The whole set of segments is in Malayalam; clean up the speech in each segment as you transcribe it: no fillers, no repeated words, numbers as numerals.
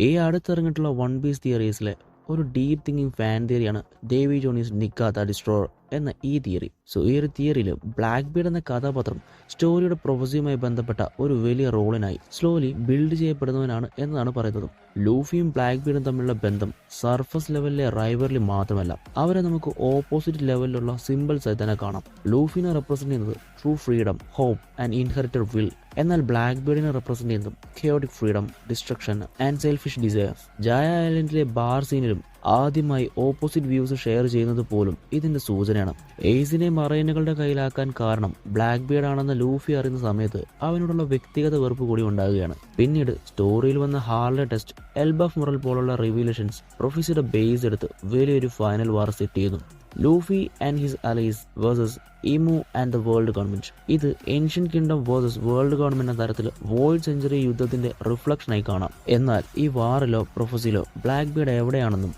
ഈ അടുത്തിറങ്ങിയിട്ടുള്ള വൺ പീസ് തിയറീസിലെ ഒരു ഡീപ് തിങ്കിങ് ഫാൻ തിയറിയാണ് ഡേവി ജോണീസ് നിക്കാത്ത ഡിസ്ട്രോയർ എന്ന ഈ തിയറി. സോ ഈ ഒരു തിയറിയിൽ ബ്ലാക്ക് ബീഡ് എന്ന കഥാപാത്രം സ്റ്റോറിയുടെ പ്രൊഫസിയുമായി ബന്ധപ്പെട്ട ഒരു വലിയ റോളിനായി സ്ലോലി ബിൽഡ് ചെയ്യപ്പെടുന്നവനാണ് എന്നാണ് പറയുന്നത്. ലൂഫിയും ബ്ലാക്ക് ബീഡും തമ്മിലുള്ള ബന്ധം സർഫസ് ലെവലിലെ റൈവലറി മാത്രമല്ല, അവരെ നമുക്ക് ഓപ്പോസിറ്റ് ലെവലിലുള്ള സിമ്പിൾസ് ആയി തന്നെ കാണാം. ലൂഫിനെ റെപ്രസെന്റ് ചെയ്യുന്നത് true freedom, hope and inherited will, എന്നാൽ ബ്ലാക്ക് ബീഡിനെ റെപ്രസെന്റ് ചെയ്യുന്നതും chaotic freedom, destruction and selfish desires. Jaya ഐലൻഡിലെ ബാർ സീനിലും ആദ്യമായി ഓപ്പോസിറ്റ് വ്യൂസ് ഷെയർ ചെയ്യുന്നത് പോലും ഇതിന്റെ സൂചനയാണ്. എയ്സിനെ മറൈനുകളുടെ കയ്യിലാക്കാൻ കാരണം ബ്ലാക്ക് ബീഡ് ആണെന്ന് ലൂഫി അറിയുന്ന സമയത്ത് അവനോടുള്ള വ്യക്തിഗത വെറുപ്പ് കൂടി ഉണ്ടാകുകയാണ്. പിന്നീട് സ്റ്റോറിയിൽ വന്ന ഹാർലെ ടെസ്റ്റ്, എൽബഫ് മുറൽ പോലുള്ള റിവീലേഷൻസ് പ്രൊഫസിയുടെ ബേസ് എടുത്ത് വലിയൊരു ഫൈനൽ വാർ സെറ്റ് ചെയ്യുന്നു. Luffy and his allies versus Imu and the world government. ഇത് ancient kingdom versus world government എന്ന തരത്തിൽ വോയിഡ് സെഞ്ചുറി യുദ്ധത്തിന്റെ റിഫ്ലക്ഷനായി കാണാം. എന്നാൽ ഈ വാറിലോ പ്രൊഫസിലോ ബ്ലാക്ക് ബീഡ് എവിടെയാണെന്നും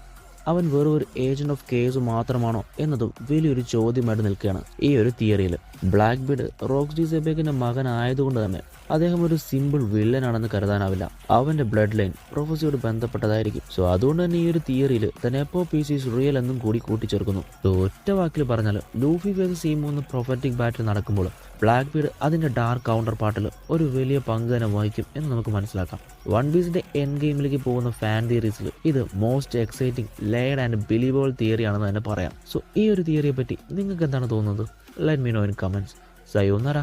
അവൻ വെറും ഒരു ഏജന്റ് ഓഫ് കേസ് മാത്രമാണോ എന്നതും വലിയൊരു ചോദ്യമായിട്ട് നിൽക്കുകയാണ് ഈ ഒരു തിയറിയിൽ. ബ്ലാക്ക് ബീഡ് റോക്സ്ഡി സെബേക്കിന്റെ മകനായതുകൊണ്ട് തന്നെ അദ്ദേഹം ഒരു സിമ്പിൾ വില്ലനാണെന്ന് കരുതാനാവില്ല. അവന്റെ ബ്ലഡ് ലൈൻ പ്രൊഫസിയോട് ബന്ധപ്പെട്ടതായിരിക്കും. സോ അതുകൊണ്ട് തന്നെ ഈ ഒരു തിയറിയിൽ the nepo piece is real എന്നും കൂടി കൂട്ടിച്ചേർക്കുന്നു. ഒറ്റ വാക്കിൽ പറഞ്ഞാൽ ലൂഫി വേഴ്സസ് ഇമു എന്ന പ്രൊഫറ്റിക് ബാറ്റിൽ നടക്കുമ്പോൾ ബ്ലാക്ക് ബീഡ് അതിന്റെ ഡാർക്ക് കൗണ്ടർ പാർട്ടിൽ ഒരു വലിയ പങ്ക് തന്നെ വഹിക്കും എന്ന് നമുക്ക് മനസ്സിലാക്കാം. വൺ പീസിന്റെ എൻഡ് ഗെയിമിലേക്ക് പോകുന്ന ഫാൻ തിയറീസിൽ ഇത് most exciting, laid and believable theory ആണെന്ന് തന്നെ പറയാം. സോ ഈ ഒരു തിയറിയെ പറ്റി നിങ്ങൾക്ക് എന്താണ് തോന്നുന്നത്? Let me know in comments. Sayonara.